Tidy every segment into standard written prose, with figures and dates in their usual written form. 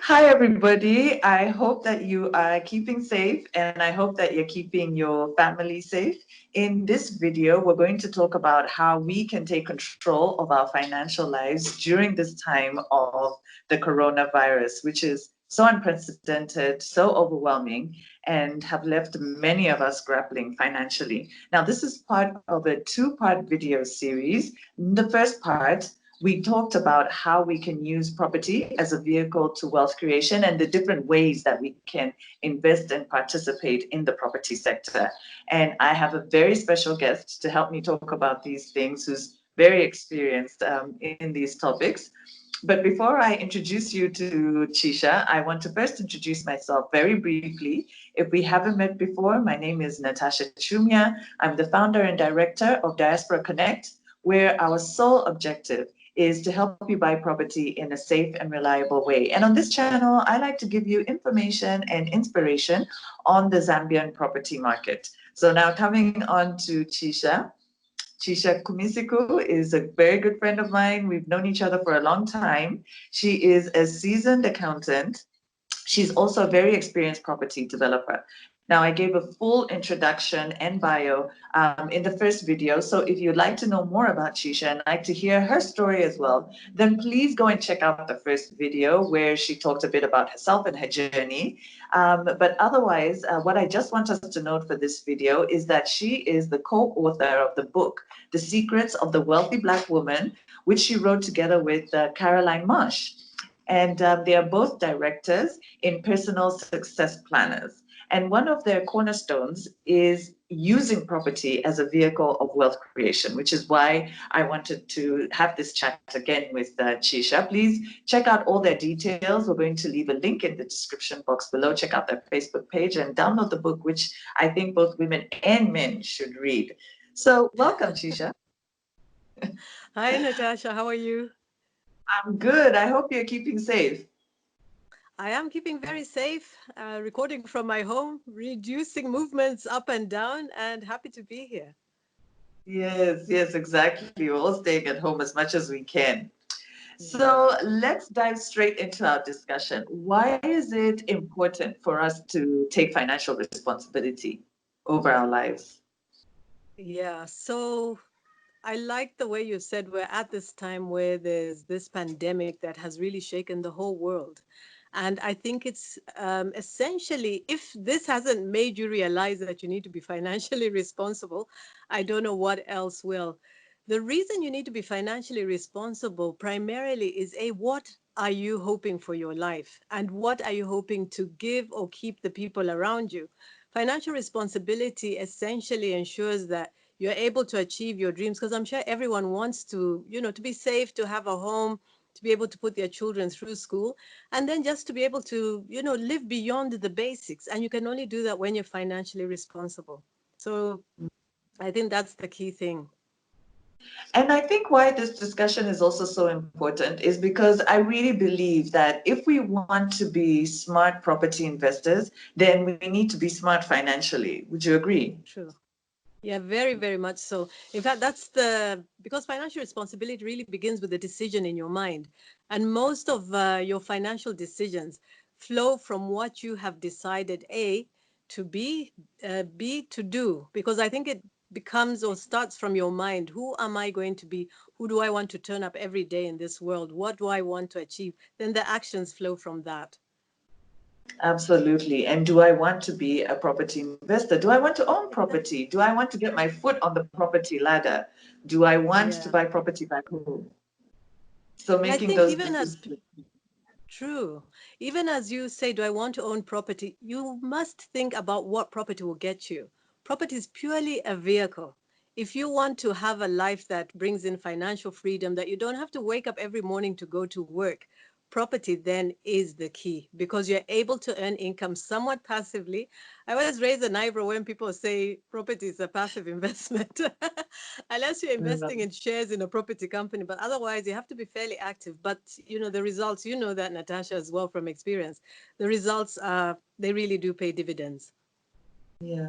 Hi, everybody. I hope that you are keeping safe and I hope that you're keeping your family safe. In this video, we're going to talk about how we can take control of our financial lives during this time of the coronavirus, which is so unprecedented, so overwhelming, and have left many of us grappling financially. Now, this is part of a two-part video series. In the first part, we talked about how we can use property as a vehicle to wealth creation and the different ways that we can invest and participate in the property sector. And I have a very special guest to help me talk about these things who's very experienced in these topics. But before I introduce you to Chisha, I want to first introduce myself very briefly. If we haven't met before, my name is Natasha Chumia. I'm the founder and director of Diaspora Connect, where our sole objective is to help you buy property in a safe and reliable way. And on this channel, I like to give you information and inspiration on the Zambian property market. So now coming on to Chisha. Chisha Kumisiku is a very good friend of mine. We've known each other for a long time. She is a seasoned accountant. She's also a very experienced property developer. Now, I gave a full introduction and bio in the first video. So if you'd like to know more about Chisha and like to hear her story as well, then please go and check out the first video where she talked a bit about herself and her journey. But otherwise, what I just want us to note for this video is that she is the co-author of the book, The Secrets of the Wealthy Black Woman, which she wrote together with Caroline Marsh. And they are both directors in personal success planners. And one of their cornerstones is using property as a vehicle of wealth creation, which is why I wanted to have this chat again with Chisha. Please check out all their details. We're going to leave a link in the description box below. Check out their Facebook page and download the book, which I think both women and men should read. So, welcome, Chisha. Hi, Natasha. How are you? I'm good. I hope you're keeping safe. I am keeping very safe, recording from my home, reducing movements up and down, and happy to be here. Yes, yes, exactly. We're all staying at home as much as we can. Yeah. So let's dive straight into our discussion. Why is it important for us to take financial responsibility over our lives? Yeah. So I like the way you said we're at this time where there's this pandemic that has really shaken the whole world. And I think it's essentially, if this hasn't made you realize that you need to be financially responsible, I don't know what else will. The reason you need to be financially responsible primarily is A, what are you hoping for your life? And what are you hoping to give or keep the people around you? Financial responsibility essentially ensures that you're able to achieve your dreams, because I'm sure everyone wants to, to be safe, to have a home, to be able to put their children through school, and then just to be able to, live beyond the basics. And you can only do that when you're financially responsible. So I think that's the key thing. And I think why this discussion is also so important is because I really believe that if we want to be smart property investors, then we need to be smart financially. Would you agree? True. Yeah, very, very much so. In fact, that's because financial responsibility really begins with a decision in your mind. And most of your financial decisions flow from what you have decided, A, to be, B, to do. Because I think it becomes or starts from your mind. Who am I going to be? Who do I want to turn up every day in this world? What do I want to achieve? Then the actions flow from that. Absolutely. And do I want to be a property investor? Do I want to own property? Do I want to get my foot on the property ladder? Do I want to Yeah. buy property back home? So And I making think those even as decisions. True. Even as you say, do I want to own property? You must think about what property will get you. Property is purely a vehicle. If you want to have a life that brings in financial freedom, that you don't have to wake up every morning to go to work, property then is the key because you're able to earn income somewhat passively. I always raise an eyebrow when people say property is a passive investment, unless you're investing in shares in a property company. But otherwise, you have to be fairly active. But the results, that, Natasha, as well from experience, the results are they really do pay dividends. Yeah.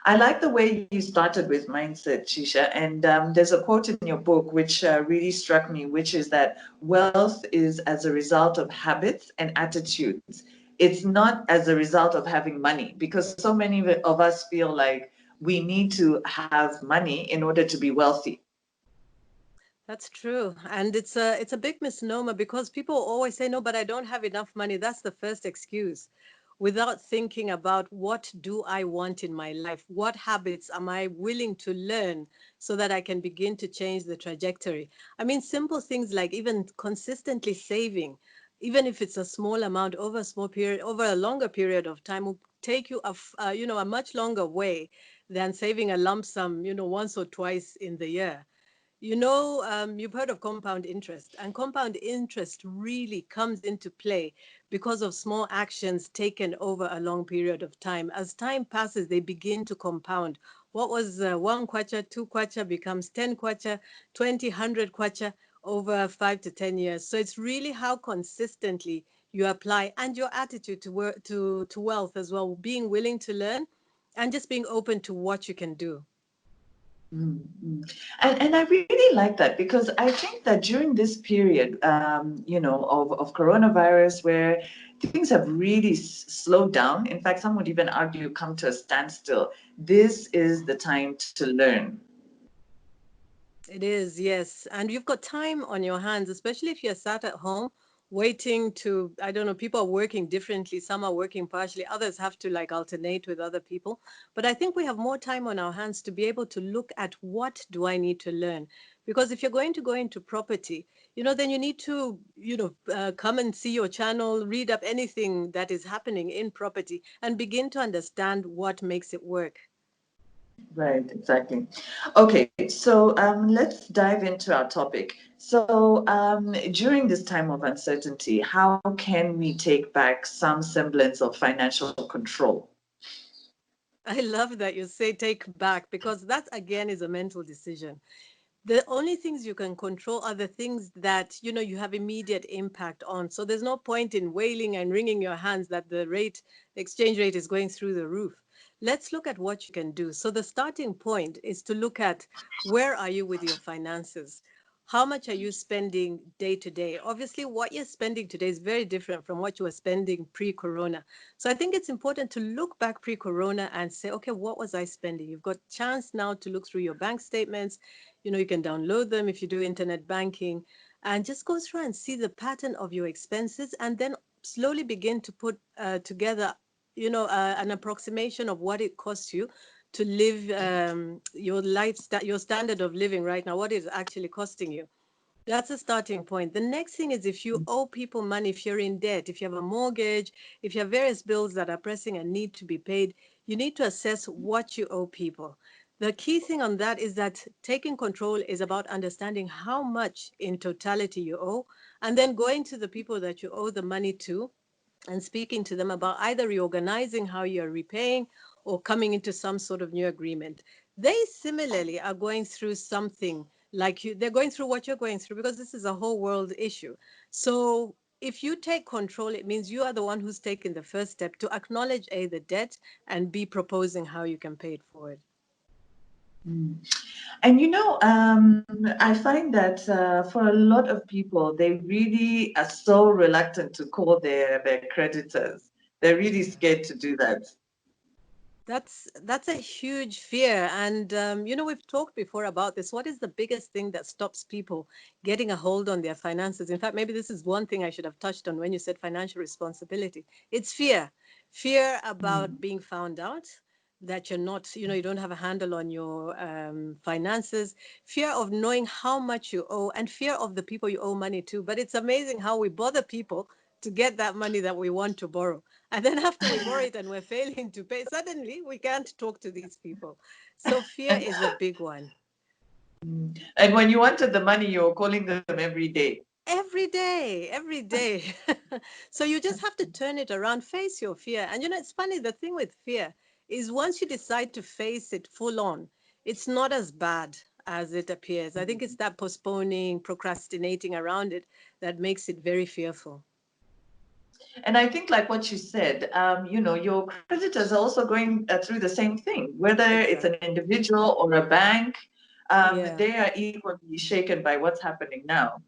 I like the way you started with mindset, Chisha. And there's a quote in your book which really struck me, which is that wealth is as a result of habits and attitudes. It's not as a result of having money, because so many of us feel like we need to have money in order to be wealthy. That's true. And it's a big misnomer because people always say, no, but I don't have enough money. That's the first excuse. Without thinking about what do I want in my life? What habits am I willing to learn so that I can begin to change the trajectory? I mean, simple things like even consistently saving, even if it's a small amount over a small period, over a longer period of time, will take you a much longer way than saving a lump sum, once or twice in the year. You've heard of compound interest, and compound interest really comes into play because of small actions taken over a long period of time. As time passes, they begin to compound. What was one kwacha, two kwacha becomes 10 kwacha, 20, 100 kwacha over 5 to 10 years. So it's really how consistently you apply and your attitude to wealth as well, being willing to learn and just being open to what you can do. Mm, mm. And I really like that, because I think that during this period, of coronavirus, where things have really slowed down. In fact, some would even argue come to a standstill. This is the time to learn. It is, yes. And you've got time on your hands, especially if you're sat at home waiting to, I don't know, people are working differently. Some are working partially, others have to like alternate with other people. But I think we have more time on our hands to be able to look at what do I need to learn? Because if you're going to go into property, then you need to, come and see your channel, read up anything that is happening in property and begin to understand what makes it work. Right, exactly. Okay, so let's dive into our topic. So, during this time of uncertainty, how can we take back some semblance of financial control? I love that you say take back because that again is a mental decision. The only things you can control are the things that you have immediate impact on. So there's no point in wailing and wringing your hands that the exchange rate is going through the roof. Let's look at what you can do. So the starting point is to look at where are you with your finances. How much are you spending day to day? Obviously, what you're spending today is very different from what you were spending pre-corona. So I think it's important to look back pre-corona and say, okay, what was I spending? You've got chance now to look through your bank statements. You can download them if you do internet banking and just go through and see the pattern of your expenses and then slowly begin to put together, an approximation of what it costs you to live your standard of living right now, what is actually costing you. That's a starting point. The next thing is if you owe people money, if you're in debt, if you have a mortgage, if you have various bills that are pressing and need to be paid, you need to assess what you owe people. The key thing on that is that taking control is about understanding how much in totality you owe and then going to the people that you owe the money to and speaking to them about either reorganizing how you're repaying or coming into some sort of new agreement. They similarly are going through something like you, they're going through what you're going through because this is a whole world issue. So if you take control, it means you are the one who's taken the first step to acknowledge A, the debt, and B, proposing how you can pay it forward. Mm. And I find that for a lot of people, they really are so reluctant to call their creditors. They're really scared to do that. That's a huge fear, and we've talked before about this. What is the biggest thing that stops people getting a hold on their finances? In fact, maybe this is one thing I should have touched on when you said financial responsibility. It's fear about Mm. being found out, that you're not, you don't have a handle on your finances, fear of knowing how much you owe, and fear of the people you owe money to. But it's amazing how we bother people to get that money that we want to borrow. And then after we borrow it and we're failing to pay, suddenly we can't talk to these people. So fear is a big one. And when you wanted the money, you were calling them every day. Every day, every day. So you just have to turn it around, face your fear. And it's funny, the thing with fear is once you decide to face it full on, it's not as bad as it appears. I think it's that postponing, procrastinating around it that makes it very fearful. And I think, like what you said, your creditors are also going through the same thing, whether it's an Exactly. individual or a bank, Yeah, they are equally shaken by what's happening now.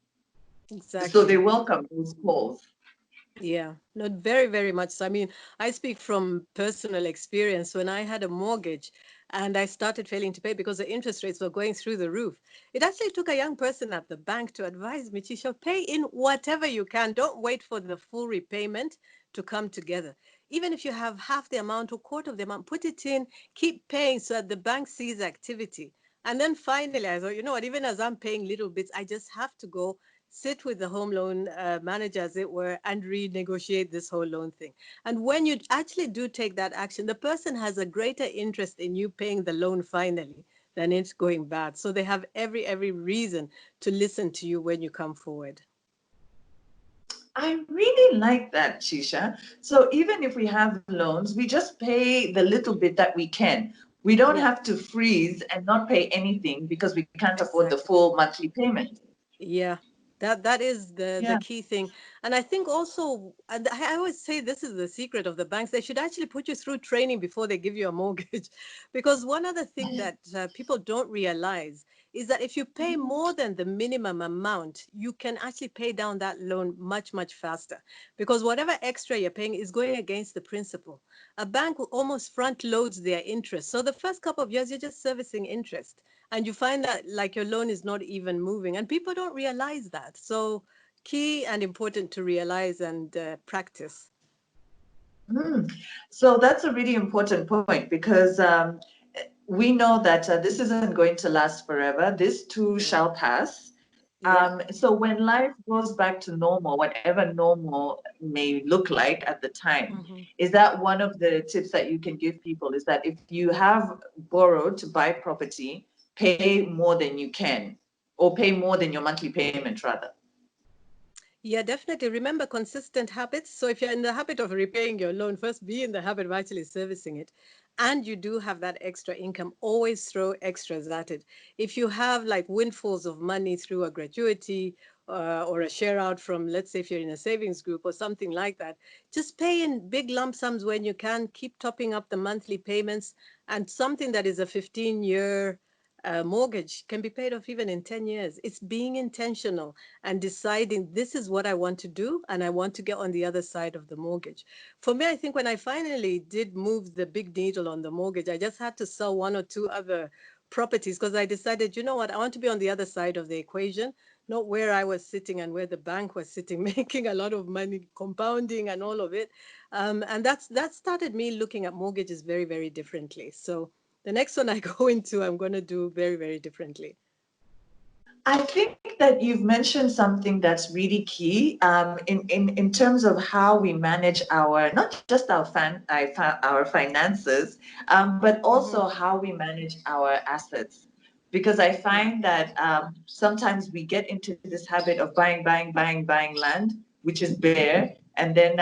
So they exactly. welcome those calls. Yeah, not very, very much. So, I mean, I speak from personal experience. When I had a mortgage and I started failing to pay because the interest rates were going through the roof, it actually took a young person at the bank to advise me, Chisha, pay in whatever you can. Don't wait for the full repayment to come together. Even if you have half the amount or quarter of the amount, put it in, keep paying so that the bank sees activity. And then finally, I thought, you know what, even as I'm paying little bits, I just have to go sit with the home loan manager, as it were, and renegotiate this whole loan thing. And when you actually do take that action, the person has a greater interest in you paying the loan finally than it's going bad. So they have every reason to listen to you when you come forward. I really like that, Chisha. So even if we have loans, we just pay the little bit that we can. We don't Yeah, have to freeze and not pay anything because we can't afford the exactly. full monthly payment. Yeah, that is the Yeah. key thing. And I think also, and I always say this is the secret of the banks. They should actually put you through training before they give you a mortgage. Because one other thing that people don't realize is that if you pay more than the minimum amount, you can actually pay down that loan much faster. Because whatever extra you're paying is going against the principal. A bank will almost front loads their interest. So the first couple of years, you're just servicing interest, and you find that like your loan is not even moving, and people don't realize that. So key and important to realize and practice. Mm. So that's a really important point because we know that this isn't going to last forever. This too Yeah, shall pass. yeah. So when life goes back to normal, whatever normal may look like at the time, Hmm. is that one of the tips that you can give people is that if you have borrowed to buy property, pay more than you can, or pay more than your monthly payment rather. Yeah, definitely. Remember consistent habits. So if you're in the habit of repaying your loan, first be in the habit of actually servicing it. And you do have that extra income, always throw extras at it. If you have like windfalls of money through a gratuity or a share out from, let's say, if you're in a savings group or something like that, just pay in big lump sums when you can. Keep topping up the monthly payments. And something that is a 15-year mortgage can be paid off even in 10 years. It's being intentional and deciding this is what I want to do and I want to get on the other side of the mortgage. For me, I think when I finally did move the big needle on the mortgage, I just had to sell one or two other properties because I decided, you know what, I want to be on the other side of the equation, not where I was sitting and where the bank was sitting, making a lot of money, compounding and all of it. And that started me looking at mortgages very differently. So the next one I go into, I'm going to do very differently. I think that you've mentioned something that's really key in terms of how we manage our not just our finances, but Hmm. also how we manage our assets. Because I Yeah. find that sometimes we get into this habit of buying land, which is bare, and then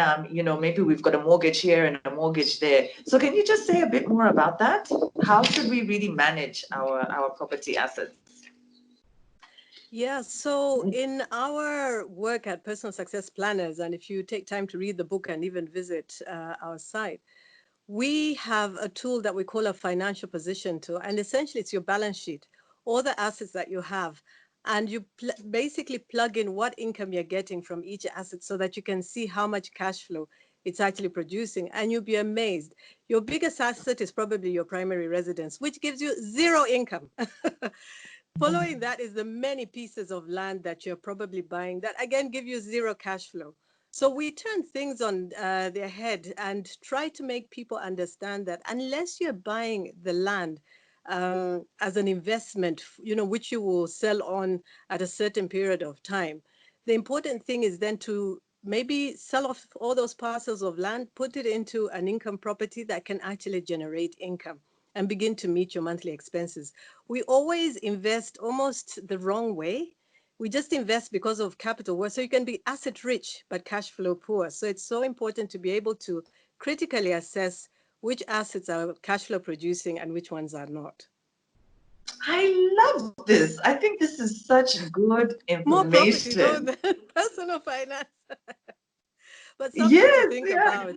maybe we've got a mortgage here and a mortgage there. So can you just say a bit more about that? How should we really manage our property assets? Yeah, so in our work at Personal Success Planners, and if you take time to read the book and even visit our site, we have a tool that we call a financial position tool. And essentially, it's your balance sheet, all the assets that you have. And you basically plug in what income you're getting from each asset so that you can see how much cash flow it's actually producing. And you'll be amazed. Your biggest asset is probably your primary residence, which gives you zero income. Following that is the many pieces of land that you're probably buying that again give you zero cash flow. So we turn things on their head and try to make people understand that unless you're buying the land as an investment, which you will sell on at a certain period of time, the important thing is then to maybe sell off all those parcels of land, put it into an income property that can actually generate income and begin to meet your monthly expenses. We always invest almost the wrong way. We just invest because of capital worth. So you can be asset rich, but cash flow poor. So it's so important to be able to critically assess which assets are cash flow producing and which ones are not. I love this. I think this is such good More property though information. than personal finance. But something to Yes, think yeah. about.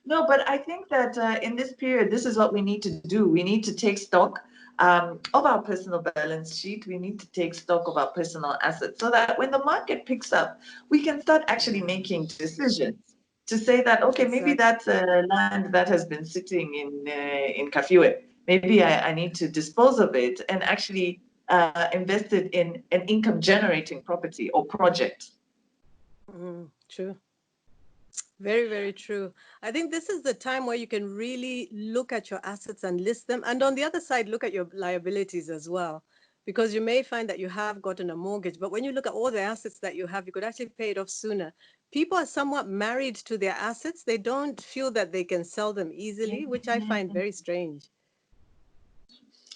No, but I think that in this period, this is what we need to do. We need to take stock of our personal balance sheet. We need to take stock of our personal assets so that when the market picks up, we can start actually Yeah, making decisions to say that, okay, maybe exactly. that's a land that has been sitting in Kafue. Maybe I need to dispose of it and actually invest it in an income generating property or project. True. Very, very true. I think this is the time where you can really look at your assets and list them. And on the other side, look at your liabilities as well. Because you may find that you have gotten a mortgage, but when you look at all the assets that you have, you could actually pay it off sooner. People are somewhat married to their assets. They don't feel that they can sell them easily, which I find very strange.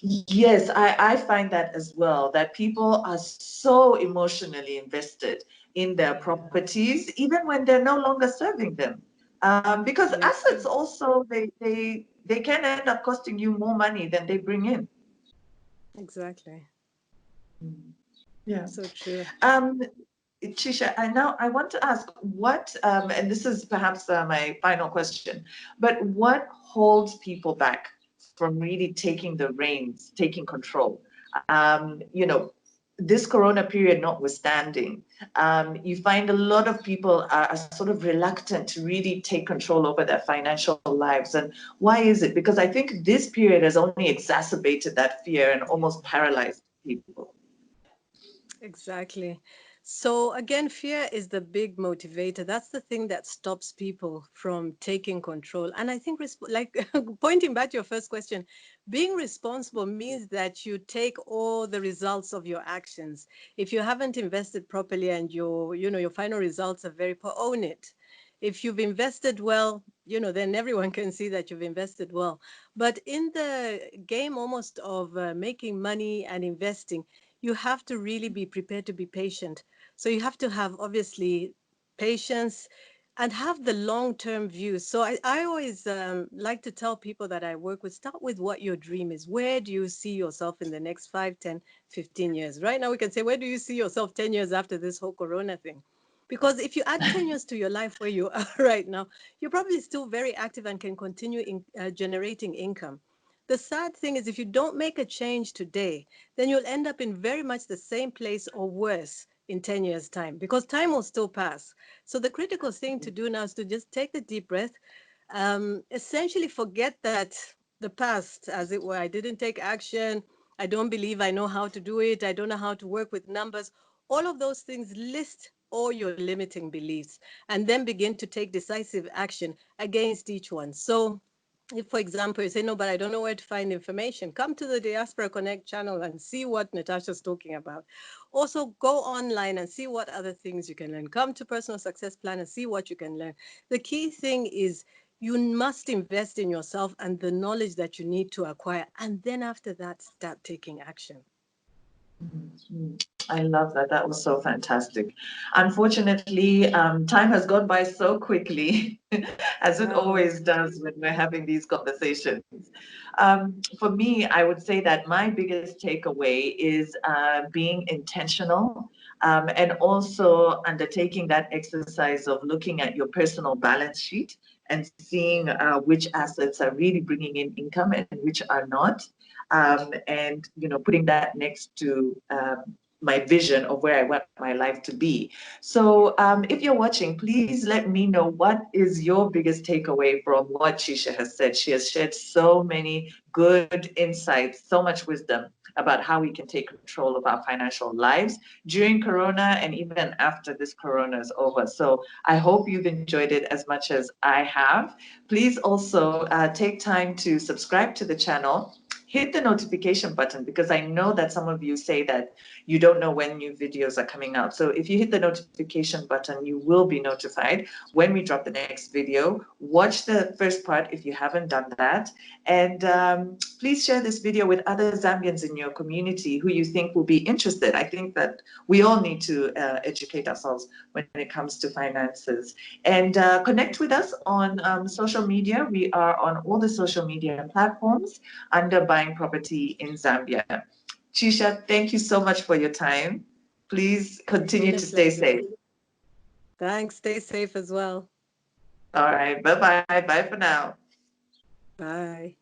Yes, I find that as well, that people are so emotionally invested in their Yeah. properties, even when they're no longer serving them. Because Yep. assets also, they can end up costing you more money than they bring in. Exactly. Mm. Yeah. So true. Um, Chisha, I want to ask what, and this is perhaps my final question, but what holds people back from really taking the reins, taking control? You know, this Corona period notwithstanding, you find a lot of people are sort of reluctant to really take control over their financial lives. And why is it? Because I think this period has only exacerbated that fear and Yeah. almost paralyzed people. Exactly. So again, fear is the big motivator. That's the thing that stops people from taking control. And I think, like pointing back to your first question, being responsible means that you take all the results of your actions. If you haven't invested properly and your final results are very poor, own it. If you've invested well, then everyone can see that you've invested well. But in the game almost of making money and investing, you have to really be prepared to be patient. So you have to have obviously patience and have the long-term view. So I always like to tell people that I work with, start with what your dream is. Where do you see yourself in the next 5, 10, 15 years? Right now we can say, where do you see yourself 10 years after this whole Corona thing? Because if you add 10 years to your life where you are right now, you're probably still very active and can continue generating income. The sad thing is if you don't make a change today, then you'll end up in very much the same place or worse in 10 years' time because time will still pass. So the critical thing to do now is to just take the deep breath, essentially forget that the past, as it were. I didn't take action. I don't believe I know how to do it. I don't know how to work with numbers. All of those things, list all your limiting beliefs and then begin to take decisive action against each one. So if, for example, you say, no, but I don't know where to find information, come to the Diaspora Connect channel and see what Natasha's talking about. Also, go online and see what other things you can learn. Come to Personal Success Plan and see what you can learn. The key thing is you must invest in yourself and the knowledge that you need to acquire. And then after that, start taking action. Mhm. I love that. That was so fantastic. Unfortunately, time has gone by so quickly, as it Wow. always does when we're having these conversations. For me, I would say that my biggest takeaway is being intentional and also undertaking that exercise of looking at your personal balance sheet and seeing which assets are really bringing in income and which are not, and putting that next to my vision of where I want my life to be. So if you're watching, please let me know what is your biggest takeaway from what Chisha has said. She has shared so many good insights, so much wisdom about how we can take control of our financial lives during Corona and even after this Corona is over. So I hope you've enjoyed it as much as I have. Please also take time to subscribe to the channel. Hit the notification button because I know that some of you say that you don't know when new videos are coming out. So if you hit the notification button, you will be notified when we drop the next video. Watch the first part if you haven't done that. And please share this video with other Zambians in your community who you think will be interested. I think that we all need to educate ourselves when it comes to finances. And connect with us on social media. We are on all the social media platforms under Buying Property in Zambia. Chisha, thank you so much for your time. Please It's been continue a to stay pleasure. safe. Thanks. Stay safe as well. All right. Bye bye. Bye for now. Bye.